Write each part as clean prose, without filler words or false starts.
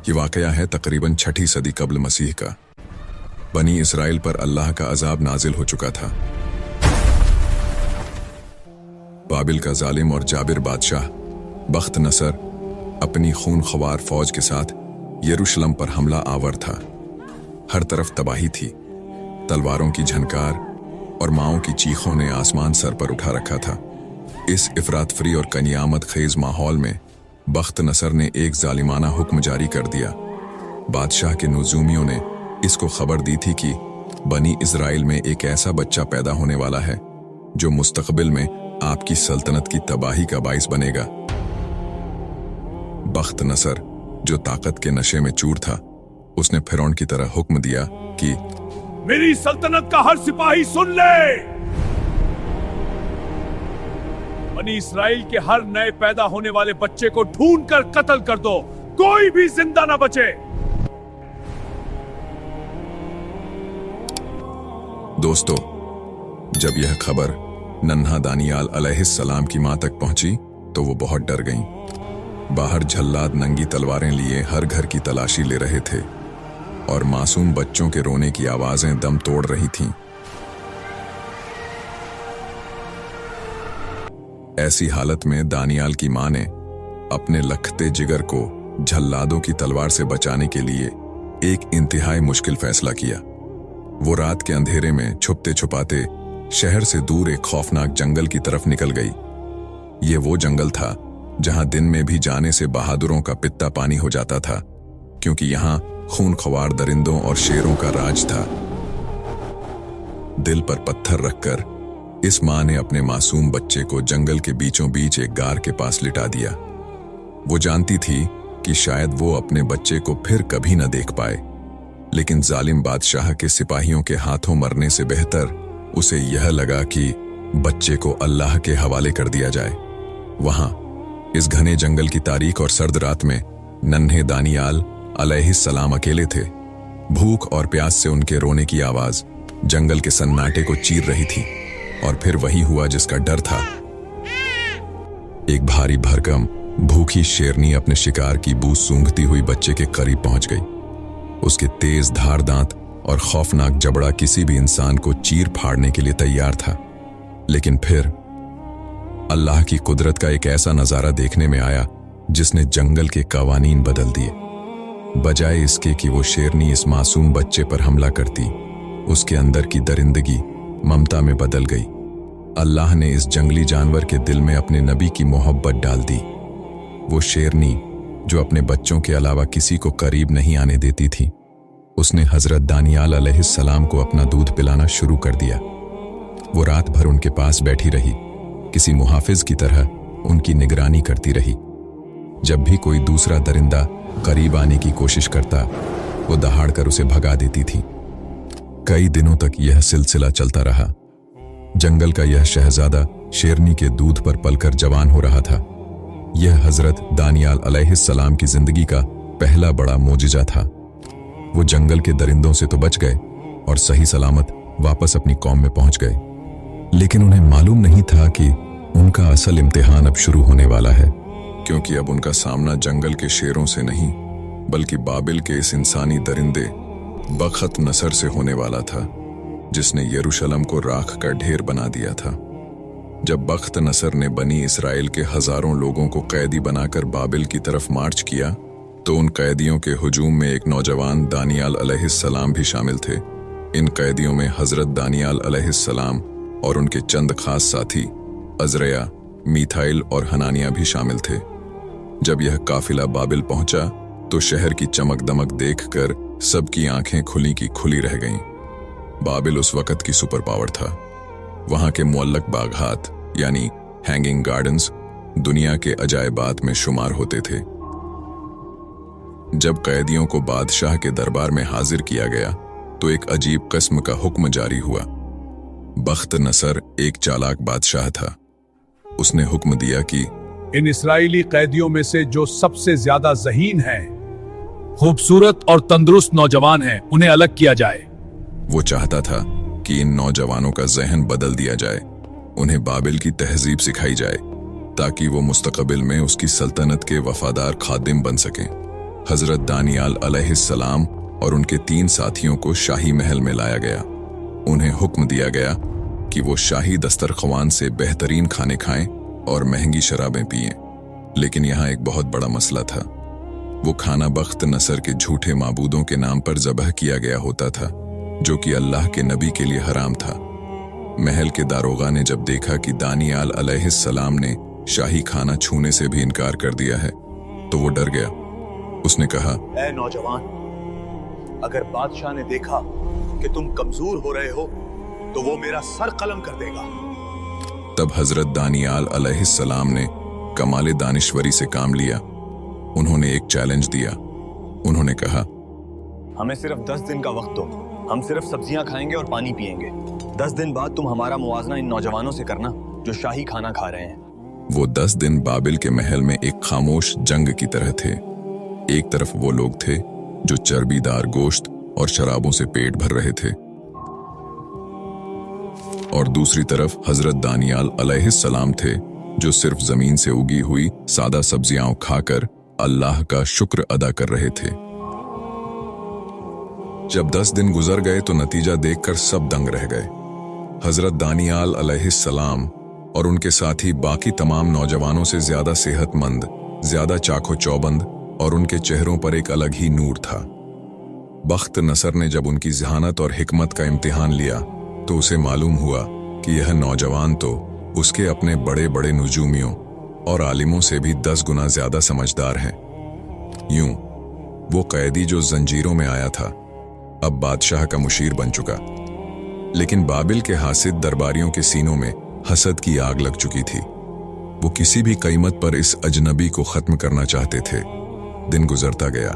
ये वाकया है तकरीबन 6ठी सदी कब्ल मसीह का। बनी इसराइल पर अल्लाह का अजाब नाजिल हो चुका था। बाबिल का जालिम और जाबिर बादशाह बख्त नसर अपनी खूनख्वार फौज के साथ यरूशलेम पर हमला आवर था। हर तरफ तबाही थी। तलवारों की झनकार और माओं की चीखों ने आसमान सर पर उठा रखा था। इस इफरातफरी और कनियामत खेज माहौल में बख्त नसर ने एक जालिमाना हुक्म जारी कर दिया। बादशाह के नुजूमियों ने इसको खबर दी थी कि बनी इजराइल में एक ऐसा बच्चा पैदा होने वाला है जो मुस्तकबिल में आपकी सल्तनत की तबाही का बाइस बनेगा। बख्त नसर जो ताकत के नशे में चूर था, उसने फिरौन की तरह हुक्म दिया कि मेरी सल्तनत का हर सिपाही सुन ले, बनी इस्राएल के हर नए पैदा होने वाले बच्चे को ढूंढ कर कत्ल कर दो, कोई भी जिंदा ना बचे। दोस्तों, जब यह खबर नन्हा दानियाल अलैहिस्सलाम की मां तक पहुंची तो वो बहुत डर गईं। बाहर झल्लाद नंगी तलवारें लिए हर घर की तलाशी ले रहे थे और मासूम बच्चों के रोने की आवाजें दम तोड़ रही थीं। ऐसी हालत में दानियाल की मां ने अपने लखते जिगर को झल्लादों की तलवार से बचाने के लिए एक इंतहाई मुश्किल फैसला किया। वो रात के अंधेरे में छुपते छुपाते शहर से दूर एक खौफनाक जंगल की तरफ निकल गई। ये वो जंगल था जहां दिन में भी जाने से बहादुरों का पित्ता पानी हो जाता था, क्योंकि यहां खूनख्वार दरिंदों और शेरों का राज था। दिल पर पत्थर रखकर इस मां ने अपने मासूम बच्चे को जंगल के बीचों बीच एक गार के पास लिटा दिया। वो जानती थी कि शायद वो अपने बच्चे को फिर कभी न देख पाए, लेकिन जालिम बादशाह के सिपाहियों के हाथों मरने से बेहतर उसे यह लगा कि बच्चे को अल्लाह के हवाले कर दिया जाए। वहां इस घने जंगल की तारीख और सर्द रात में नन्हे दानियाल अलैहिस्सलाम अकेले थे। भूख और प्यास से उनके रोने की आवाज जंगल के सन्नाटे को चीर रही थी। और फिर वही हुआ जिसका डर था। एक भारी भरकम भूखी शेरनी अपने शिकार की बू सूंघती हुई बच्चे के करीब पहुंच गई। उसके तेज धार दांत और खौफनाक जबड़ा किसी भी इंसान को चीर फाड़ने के लिए तैयार था। लेकिन फिर अल्लाह की कुदरत का एक ऐसा नजारा देखने में आया जिसने जंगल के कवानीन बदल दिए। बजाय इसके कि वो शेरनी इस मासूम बच्चे पर हमला करती, उसके अंदर की दरिंदगी ममता में बदल गई। अल्लाह ने इस जंगली जानवर के दिल में अपने नबी की मोहब्बत डाल दी। वो शेरनी जो अपने बच्चों के अलावा किसी को करीब नहीं आने देती थी, उसने हजरत दानियाल अलैहिस्सलाम को अपना दूध पिलाना शुरू कर दिया। वो रात भर उनके पास बैठी रही, किसी मुहाफिज की तरह उनकी निगरानी करती रही। जब भी कोई दूसरा दरिंदा करीब आने की कोशिश करता, वो दहाड़कर उसे भगा देती थी। कई दिनों तक यह सिलसिला चलता रहा। जंगल का यह शहजादा शेरनी के दूध पर पलकर जवान हो रहा था। यह हजरत दानियाल अलैहिस्सलाम की जिंदगी का पहला बड़ा मोजिजा था। वो जंगल के दरिंदों से तो बच गए और सही सलामत वापस अपनी कौम में पहुंच गए, लेकिन उन्हें मालूम नहीं था कि उनका असल इम्तिहान अब शुरू होने वाला है, क्योंकि अब उनका सामना जंगल के शेरों से नहीं बल्कि बाबिल के इस इंसानी दरिंदे बख्त नसर से होने वाला था, जिसने यरूशलेम को राख का ढेर बना दिया था। जब बख्त नसर ने बनी इसराइल के हजारों लोगों को कैदी बनाकर बाबिल की तरफ मार्च किया, तो उन कैदियों के हुजूम में एक नौजवान दानियाल अलैहिस्सलाम भी शामिल थे। इन कैदियों में हजरत दानियाल अलैहिस्सलाम और उनके चंद खास साथी अजरया, मीथाइल और हनानिया भी शामिल थे। जब यह काफिला बाबिल पहुंचा तो शहर की चमक दमक देखकर सबकी आंखें खुली की खुली रह गईं। बाबिल उस वक्त की सुपर पावर था। वहां के मुअल्लक बागात यानी हैंगिंग गार्डन्स दुनिया के अजायबात में शुमार होते थे। जब कैदियों को बादशाह के दरबार में हाजिर किया गया तो एक अजीब किस्म का हुक्म जारी हुआ। बख्त नसर एक चालाक बादशाह था। उसने हुक्म दिया कि इन इस्राएली कैदियों में से जो सबसे ज्यादा ज़हीन हैं, खूबसूरत और तंदुरुस्त नौजवान हैं, उन्हें अलग किया जाए। वो चाहता था कि इन नौजवानों का जहन बदल दिया जाए, उन्हें बाबिल की तहजीब सिखाई जाए ताकि वो मुस्तकबिल में उसकी सल्तनत के वफादार खादिम बन सकें। हजरत दानियाल अलैहिस्सलाम और उनके 3 साथियों को शाही महल में लाया गया। उन्हें हुक्म दिया गया कि वो शाही दस्तरख्वान से बेहतरीन खाने खाएं और महंगी शराबें पिएं। लेकिन यहाँ एक बहुत बड़ा मसला था। वो खाना बख्त नसर के झूठे माबूदों के नाम पर ज़बह किया गया होता था, जो कि अल्लाह के नबी के लिए हराम था। महल के दारोगा ने जब देखा कि दानियाल अलैहिस्सलाम ने शाही खाना छूने से भी इनकार कर दिया है, तो वो डर गया। उसने कहा, ऐ नौजवान, अगर बादशाह ने देखा कि तुम कमजोर हो रहे हो तो वो मेरा सर कलम कर देगा। तब हजरत दानियाल अलैहिस्सलाम ने कमाले दानिश्वरी से काम लिया। उन्होंने एक चैलेंज दिया। उन्होंने कहा, हमें सिर्फ 10 दिन का वक्त दो, हम सिर्फ सब्जियां खाएंगे और पानी पिएंगे। 10 दिन बाद तुम हमारा मुवाजना इन नौजवानों से करना जो शाही खाना खा रहे हैं। वो 10 दिन बाबिल के महल में एक खामोश जंग की तरह थे। एक तरफ वो लोग थे जो चर्बीदार गोश्त और शराबों से पेट भर रहे थे, और दूसरी तरफ हजरत दानियाल अलैहिस्सलाम थे जो सिर्फ जमीन से उगी हुई सादा सब्जियां खाकर अल्लाह का शुक्र अदा कर रहे थे। जब 10 दिन गुजर गए तो नतीजा देखकर सब दंग रह गए। हजरत दानियाल अलैहिस्सलाम और उनके साथी बाकी तमाम नौजवानों से ज्यादा सेहतमंद, ज्यादा चाको चौबंद, और उनके चेहरों पर एक अलग ही नूर था। बख्त नसर ने जब उनकी जहानत और हिकमत का इम्तिहान लिया तो उसे मालूम हुआ कि यह नौजवान तो उसके अपने बड़े बड़े नुजूमियों और आलिमों से भी 10 गुना ज्यादा समझदार हैं। यूं वो कैदी जो जंजीरों में आया था अब बादशाह का मुशीर बन चुका। लेकिन बाबिल के हासिद दरबारियों के सीनों में हसद की आग लग चुकी थी। वो किसी भी कीमत पर इस अजनबी को खत्म करना चाहते थे। दिन गुजरता गया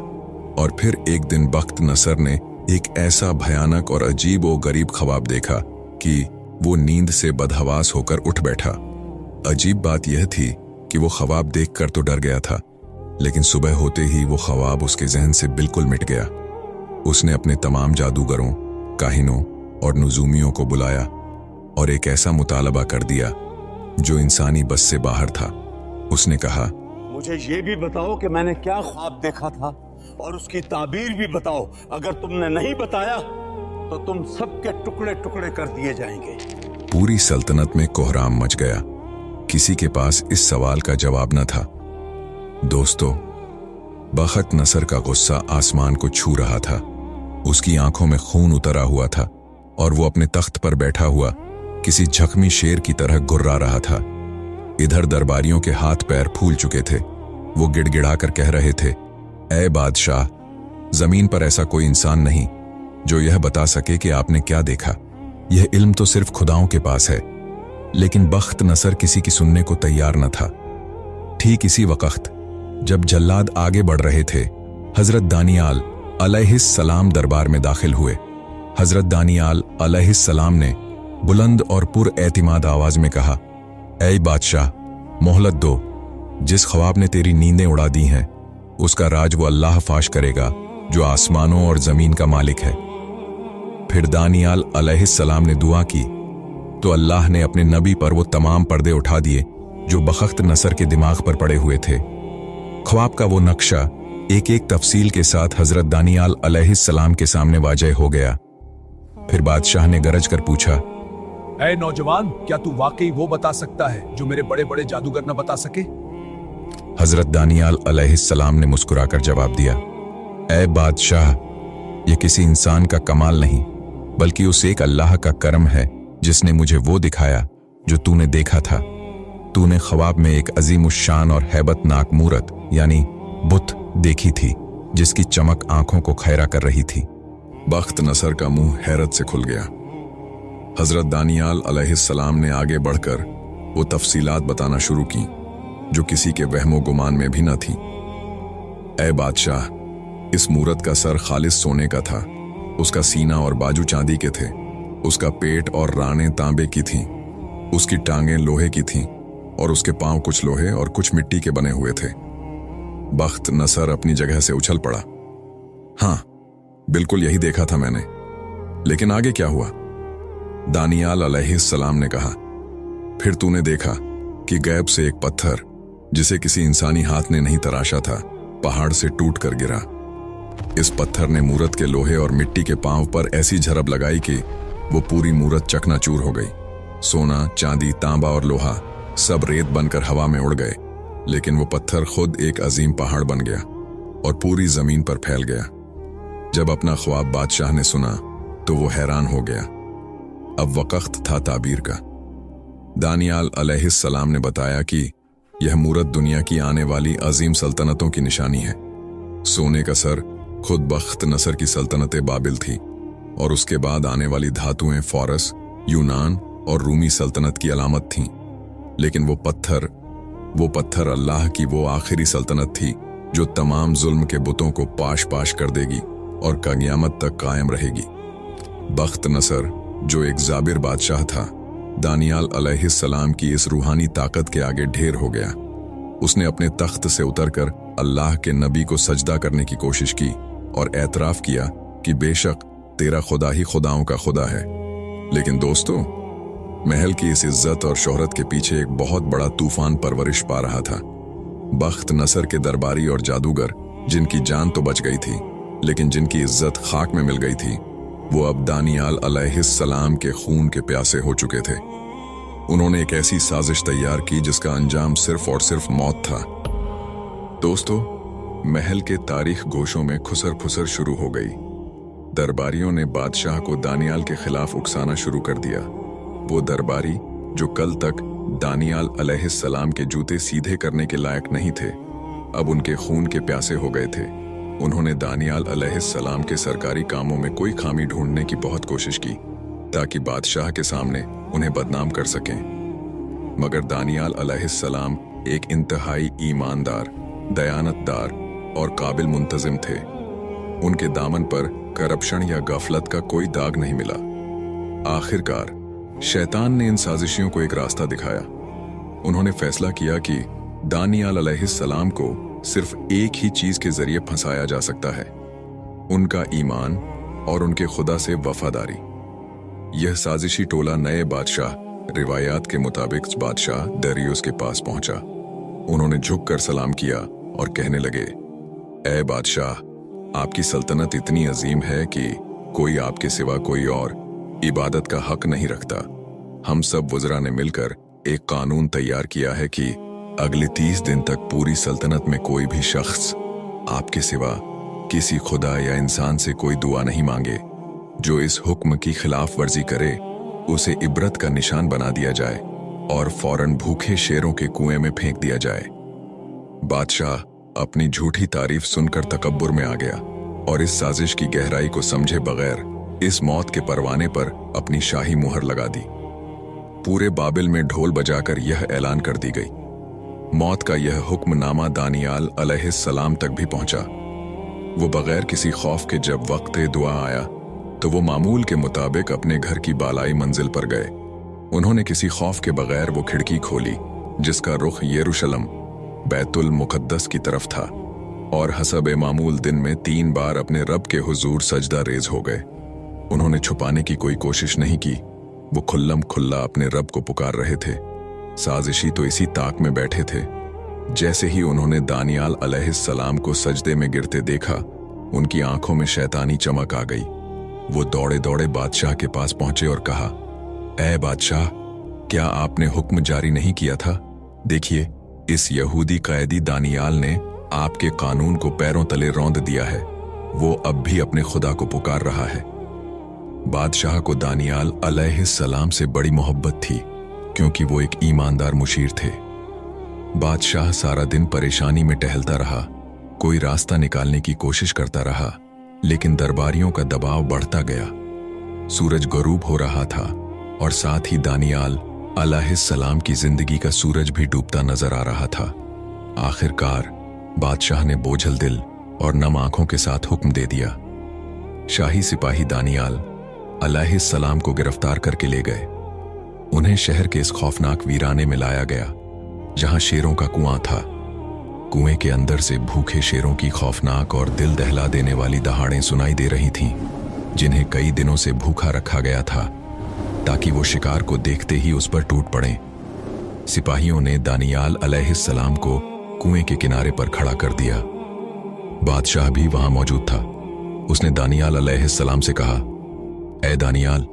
और फिर एक दिन बख्त नसर ने एक ऐसा भयानक और अजीब व गरीब ख्वाब देखा कि वो नींद से बदहवास होकर उठ बैठा। अजीब बात यह थी कि वो ख्वाब देखकर तो डर गया था, लेकिन सुबह होते ही वो ख्वाब उसके जहन से बिल्कुल मिट गया। उसने अपने तमाम जादूगरों, काहिनों और नुजूमियों को बुलाया और एक ऐसा मुतालबा कर दिया जो इंसानी बस से बाहर था। उसने कहा, मुझे ये भी बताओ कि मैंने क्या ख्वाब देखा था और उसकी ताबीर भी बताओ। अगर तुमने नहीं बताया तो तुम सबके टुकड़े टुकड़े कर दिए जाएंगे। पूरी सल्तनत में कोहराम मच गया। किसी के पास इस सवाल का जवाब न था। दोस्तों, बख्त नसर का गुस्सा आसमान को छू रहा था। उसकी आंखों में खून उतरा हुआ था और वो अपने तख्त पर बैठा हुआ किसी जख्मी शेर की तरह गुर्रा रहा था। इधर दरबारियों के हाथ पैर फूल चुके थे। वो गिड़गिड़ाकर कह रहे थे, ऐ बादशाह, जमीन पर ऐसा कोई इंसान नहीं जो यह बता सके कि आपने क्या देखा। यह इल्म तो सिर्फ खुदाओं के पास है। लेकिन बख्त नसर किसी की सुनने को तैयार न था। ठीक इसी वक्त जब जल्लाद आगे बढ़ रहे थे, हजरत दानियाल अलैहिस्सलाम दरबार में दाखिल हुए। हजरत दानियाल अलैहिस्सलाम ने बुलंद और पुरएतिमाद आवाज में कहा, ऐ बादशाह, मोहलत दो। जिस ख्वाब ने तेरी नींदें उड़ा दी हैं उसका राज वो अल्लाह फाश करेगा जो आसमानों और जमीन का मालिक है। फिर दानियाल अलैहिस्सलाम ने दुआ की तो अल्लाह ने अपने नबी पर वो तमाम पर्दे उठा दिए जो बख्त नसर के दिमाग पर पड़े हुए थे। ख्वाब का वो नक्शा एक एक तफसील के साथ हजरत दानियाल अलैहिस्सलाम के सामने वाजह हो गया। फिर बादशाह ने गरज कर पूछा, ऐ नौजवान, क्या तू वाकई वो बता सकता है जो मेरे बड़े बड़े जादूगर न बता सके? हजरत दानियाल अलैहिस्सलाम ने मुस्कुराकर जवाब दिया, ऐ बादशाह, ये किसी इंसान का कमाल नहीं बल्कि उस एक अल्लाह का करम है जिसने मुझे वो दिखाया जो तूने देखा था। तूने ख्वाब में एक अजीमुश्शान और हैबतनाक मूरत यानी बुत देखी थी जिसकी चमक आंखों को खैरा कर रही थी। बख्त नसर का मुंह हैरत से खुल गया। हजरत दानियाल अलैहिस्सलाम ने आगे बढ़कर वो तफसीलात बताना शुरू की जो किसी के वहमो गुमान में भी न थी। ऐ बादशाह, इस मूरत का सर खालिस सोने का था। उसका सीना और बाजू चांदी के थे। उसका पेट और रानें तांबे की थीं। उसकी टांगें लोहे की थीं और उसके पांव कुछ लोहे और कुछ मिट्टी के बने हुए थे। बख्त नसर अपनी जगह से उछल पड़ा। हाँ, बिल्कुल यही देखा था मैंने। लेकिन आगे क्या हुआ? दानियाल अलैहिस्सलाम ने कहा, फिर तूने देखा कि गैब से एक पत्थर जिसे किसी इंसानी हाथ ने नहीं तराशा था पहाड़ से टूट कर गिरा। इस पत्थर ने मूरत के लोहे और मिट्टी के पांव पर ऐसी झरब लगाई कि वो पूरी मूरत चकनाचूर हो गई। सोना, चांदी, तांबा और लोहा सब रेत बनकर हवा में उड़ गए, लेकिन वो पत्थर खुद एक अजीम पहाड़ बन गया और पूरी जमीन पर फैल गया। जब अपना ख्वाब बादशाह ने सुना तो वो हैरान हो गया। अब वक्त था ताबीर का। दानियाल अलैहिस्सलाम ने बताया कि यह मूरत दुनिया की आने वाली अजीम सल्तनतों की निशानी है। सोने का सर खुद बख्त नसर की सल्तनत बाबिल थी और उसके बाद आने वाली धातुएं फारस, यूनान और रूमी सल्तनत की अलामत थीं। लेकिन वो पत्थर अल्लाह की वो आखिरी सल्तनत थी जो तमाम जुल्म के बुतों को पाश पाश कर देगी और क़यामत तक कायम रहेगी। बख्त नसर जो एक जाबिर बादशाह था, दानियाल अलैहिस्सलाम की इस रूहानी ताकत के आगे ढेर हो गया। उसने अपने तख्त से उतरकर अल्लाह के नबी को सजदा करने की कोशिश की और एतराफ किया कि बेशक तेरा खुदा ही खुदाओं का खुदा है। लेकिन दोस्तों, महल की इस इज्जत और शोहरत के पीछे एक बहुत बड़ा तूफान परवरिश पा रहा था। बख्त नसर के दरबारी और जादूगर, जिनकी जान तो बच गई थी लेकिन जिनकी इज्जत खाक में मिल गई थी, वो अब दानियाल अलैहिस्सलाम के खून के प्यासे हो चुके थे। उन्होंने एक ऐसी साजिश तैयार की जिसका अंजाम सिर्फ और सिर्फ मौत था। दोस्तों, महल के तारीख गोशों में खुसर फुसर शुरू हो गई। दरबारियों ने बादशाह को दानियाल के खिलाफ उकसाना शुरू कर दिया। वो दरबारी जो कल तक दानियाल अलैहिस्सलाम के जूते सीधे करने के लायक नहीं थे, अब उनके खून के प्यासे हो गए थे। उन्होंने दानियाल अलैहिस्सलाम के सरकारी कामों में कोई खामी ढूंढने की बहुत कोशिश की ताकि बादशाह के सामने उन्हें बदनाम कर सकें। मगर दानियाल अलैहिस्सलाम एक इंतहाई ईमानदार, दयानतदार और काबिल मुंतजिम थे। उनके दामन पर करप्शन या गफलत का कोई दाग नहीं मिला। आखिरकार शैतान ने इन साजिशियों को एक रास्ता दिखाया। उन्होंने फैसला किया कि दानियाल अलैहिस्सलाम को सिर्फ एक ही चीज के जरिए फंसाया जा सकता है, उनका ईमान और उनके खुदा से वफादारी। यह साजिशी टोला नए बादशाह, रिवायात के मुताबिक बादशाह दरियुस के पास पहुंचा। उन्होंने झुककर सलाम किया और कहने लगे, ऐ बादशाह, आपकी सल्तनत इतनी अजीम है कि कोई आपके सिवा कोई और इबादत का हक नहीं रखता। हम सब वज़रा ने मिलकर एक कानून तैयार किया है कि अगले 30 दिन तक पूरी सल्तनत में कोई भी शख्स आपके सिवा किसी खुदा या इंसान से कोई दुआ नहीं मांगे। जो इस हुक्म की खिलाफ वर्जी करे उसे इबरत का निशान बना दिया जाए और फौरन भूखे शेरों के कुएं में फेंक दिया जाए। बादशाह अपनी झूठी तारीफ सुनकर तकब्बुर में आ गया और इस साजिश की गहराई को समझे बगैर इस मौत के परवाने पर अपनी शाही मुहर लगा दी। पूरे बाबिल में ढोल बजाकर यह ऐलान कर दी गई। मौत का यह हुक्मनामा दानियाल अलैहिस्सलाम तक भी पहुंचा। वो बगैर किसी खौफ के जब वक्त दुआ आया तो वो मामूल के मुताबिक अपने घर की बालाई मंजिल पर गए। उन्होंने किसी खौफ के बगैर वो खिड़की खोली जिसका रुख यरूशलेम, बैतुल मुकद्दस की तरफ था, और हसब मामूल दिन में 3 बार अपने रब के हुजूर सजदा रेज हो गए। उन्होंने छुपाने की कोई कोशिश नहीं की। वो खुल्लम खुल्ला अपने रब को पुकार रहे थे। साजिशी तो इसी ताक में बैठे थे। जैसे ही उन्होंने दानियाल अलैहिस्सलाम को सजदे में गिरते देखा, उनकी आंखों में शैतानी चमक आ गई। वो दौड़े दौड़े बादशाह के पास पहुंचे और कहा, ऐ बादशाह, क्या आपने हुक्म जारी नहीं किया था? देखिए, इस यहूदी कैदी दानियाल ने आपके कानून को पैरों तले रौंद दिया है। वो अब भी अपने खुदा को पुकार रहा है। बादशाह को दानियाल अलैहिस्सलाम से बड़ी मोहब्बत थी क्योंकि वो एक ईमानदार मुशीर थे। बादशाह सारा दिन परेशानी में टहलता रहा, कोई रास्ता निकालने की कोशिश करता रहा, लेकिन दरबारियों का दबाव बढ़ता गया। सूरज गरूब हो रहा था और साथ ही दानियाल अलैहिस्सलाम की जिंदगी का सूरज भी डूबता नजर आ रहा था। आखिरकार बादशाह ने बोझल दिल और नम आंखों के साथ हुक्म दे दिया। शाही सिपाही दानियाल अलैहिस्सलाम को गिरफ्तार करके ले गए। उन्हें शहर के इस खौफनाक वीराने में लाया गया जहां शेरों का कुआं था। कुएं के अंदर से भूखे शेरों की खौफनाक और दिल दहला देने वाली दहाड़ें सुनाई दे रही थीं, जिन्हें कई दिनों से भूखा रखा गया था ताकि वो शिकार को देखते ही उस पर टूट पड़ें। सिपाहियों ने दानियाल अलैहिस्सलाम को कुएं के किनारे पर खड़ा कर दिया। बादशाह भी वहां मौजूद था। उसने दानियाल अलैहिस्सलाम से कहा, ए दानियाल,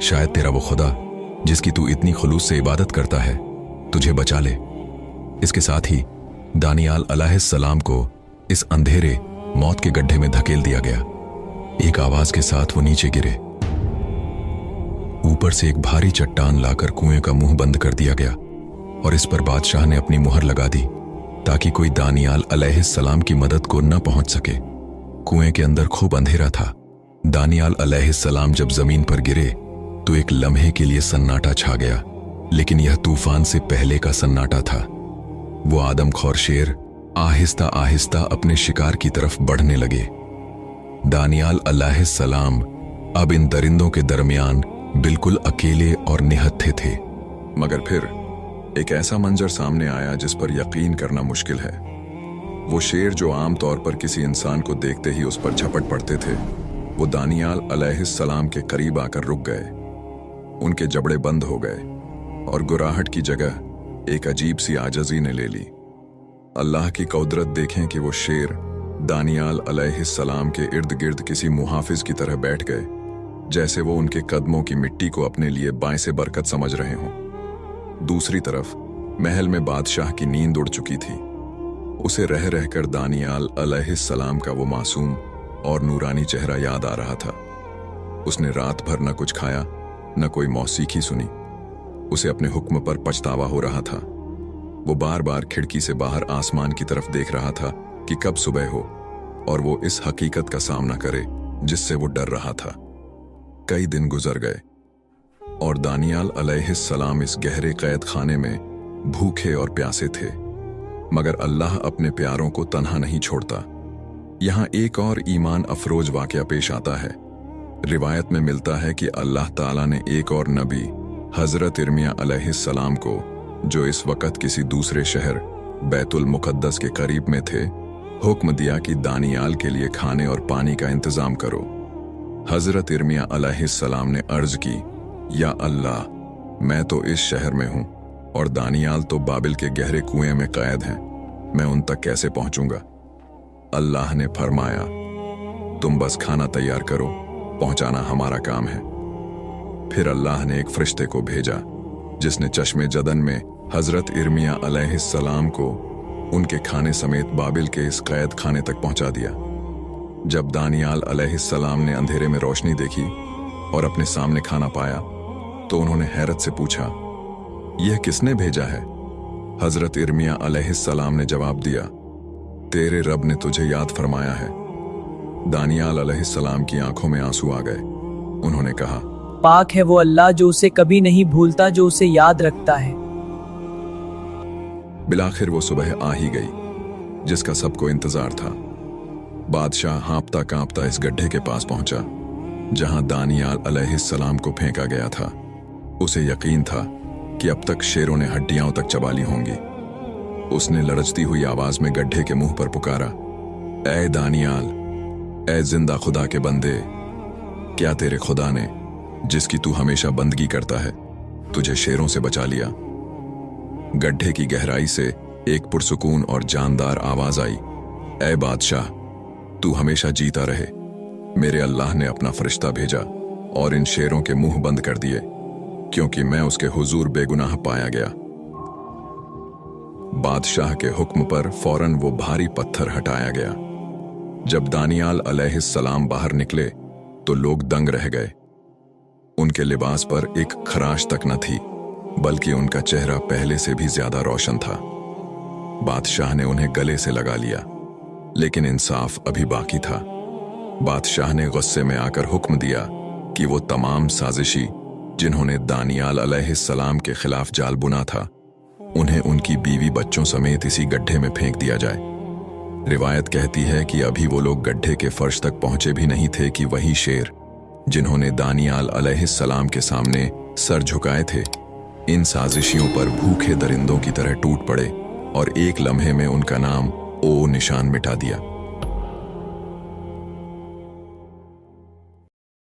शायद तेरा वो खुदा जिसकी तू इतनी खुलूस से इबादत करता है तुझे बचा ले। इसके साथ ही दानियाल अलैहिस्सलाम को इस अंधेरे मौत के गड्ढे में धकेल दिया गया। एक आवाज के साथ वो नीचे गिरे। ऊपर से एक भारी चट्टान लाकर कुएं का मुंह बंद कर दिया गया और इस पर बादशाह ने अपनी मुहर लगा दी ताकि कोई दानियाल अलैहिस्सलाम की मदद को न पहुंच सके। कुएं के अंदर खूब अंधेरा था। दानियाल अलैहिस्सलाम जब जमीन पर गिरे तो एक लम्हे के लिए सन्नाटा छा गया, लेकिन यह तूफान से पहले का सन्नाटा था। वो आदमखोर शेर आहिस्ता आहिस्ता अपने शिकार की तरफ बढ़ने लगे। दानियाल अलैहिस्सलाम अब इन दरिंदों के दरमियान बिल्कुल अकेले और निहत्थे थे। मगर फिर एक ऐसा मंजर सामने आया जिस पर यकीन करना मुश्किल है। वो शेर जो आम तौर पर किसी इंसान को देखते ही उस पर झपट पड़ते थे, वो दानियाल अलैहिस्सलाम के करीब आकर रुक गए। उनके जबड़े बंद हो गए और गुराहट की जगह एक अजीब सी आजजी ने ले ली। अल्लाह की कुदरत देखें कि वो शेर दानियाल अलैहिस्सलाम के इर्द गिर्द किसी मुहाफिज की तरह बैठ गए, जैसे वो उनके कदमों की मिट्टी को अपने लिए बाएं से बरकत समझ रहे हों। दूसरी तरफ महल में बादशाह की नींद उड़ चुकी थी। उसे रह रहकर दानियाल अलैहिस्सलाम का वो मासूम और नूरानी चेहरा याद आ रहा था। उसने रात भर न कुछ खाया न कोई मौसीकी सुनी। उसे अपने हुक्म पर पछतावा हो रहा था। वो बार बार खिड़की से बाहर आसमान की तरफ देख रहा था कि कब सुबह हो और वो इस हकीकत का सामना करे जिससे वो डर रहा था। कई दिन गुजर गए और दानियाल अलैहिस्सलाम इस गहरे कैद खाने में भूखे और प्यासे थे। मगर अल्लाह अपने प्यारों को तन्हा नहीं छोड़ता। यहां एक और ईमान अफरोज वाकया पेश आता है। रिवायत में मिलता है कि अल्लाह ताला ने एक और नबी हजरत इर्मिया अलैहिस्सलाम को, जो इस वक्त किसी दूसरे शहर बैतुल मुकद्दस के करीब में थे, हुक्म दिया कि दानियाल के लिए खाने और पानी का इंतजाम करो। हजरत इर्मिया अलैहिस्सलाम ने अर्ज की, या अल्लाह, मैं तो इस शहर में हूं और दानियाल तो बाबिल के गहरे कुएं में कैद हैं। मैं उन तक कैसे पहुंचूंगा? अल्लाह ने फरमाया, तुम बस खाना तैयार करो, पहुंचाना हमारा काम है। फिर अल्लाह ने एक फरिश्ते को भेजा जिसने चश्मे जदन में हजरत इर्मिया अलैहिस्सलाम को उनके खाने समेत बाबिल के इस कैद खाने तक पहुंचा दिया। जब दानियाल अलैहिस्सलाम ने अंधेरे में रोशनी देखी और अपने सामने खाना पाया तो उन्होंने हैरत से पूछा, यह किसने भेजा है? हजरत इर्मिया अलैहिस्सलाम ने जवाब दिया, तेरे रब ने तुझे याद फरमाया है। दानियाल अलैहिस्सलाम की आंखों में आंसू आ गए। उन्होंने कहा, पाक है वो अल्लाह जो उसे कभी नहीं भूलता, जो उसे याद रखता है। बिलाखिर वो सुबह आ ही गई जिसका सबको इंतजार था। बादशाह हाँपता कांपता इस गड्ढे के पास पहुंचा जहां दानियाल अलैहिस्सलाम को फेंका गया था। उसे यकीन था कि अब तक शेरों ने हड्डियां तक चबा ली होंगी। उसने लड़चती हुई आवाज में गड्ढे के मुंह पर पुकारा, ए दानियाल, ए जिंदा खुदा के बंदे, क्या तेरे खुदा ने, जिसकी तू हमेशा बंदगी करता है, तुझे शेरों से बचा लिया? गड्ढे की गहराई से एक पुरसुकून और जानदार आवाज आई, ए बादशाह, तू हमेशा जीता रहे। मेरे अल्लाह ने अपना फरिश्ता भेजा और इन शेरों के मुंह बंद कर दिए, क्योंकि मैं उसके हुजूर बेगुनाह पाया गया। बादशाह के हुक्म पर फौरन वो भारी पत्थर हटाया गया। जब दानियाल अलैहिस्सलाम बाहर निकले तो लोग दंग रह गए। उनके लिबास पर एक खराश तक न थी, बल्कि उनका चेहरा पहले से भी ज्यादा रोशन था। बादशाह ने उन्हें गले से लगा लिया, लेकिन इंसाफ अभी बाकी था। बादशाह ने गुस्से में आकर हुक्म दिया कि वो तमाम साजिशी जिन्होंने दानियाल अलैहिस्सलाम के खिलाफ जाल बुना था, उन्हें उनकी बीवी बच्चों समेत इसी गड्ढे में फेंक दिया जाए। रिवायत कहती है कि अभी वो लोग गड्ढे के फर्श तक पहुंचे भी नहीं थे कि वही शेर जिन्होंने दानियाल अलैहिस्सलाम के सामने सर झुकाए थे, इन साजिशियों पर भूखे दरिंदों की तरह टूट पड़े और एक लम्हे में उनका नाम ओ निशान मिटा दिया।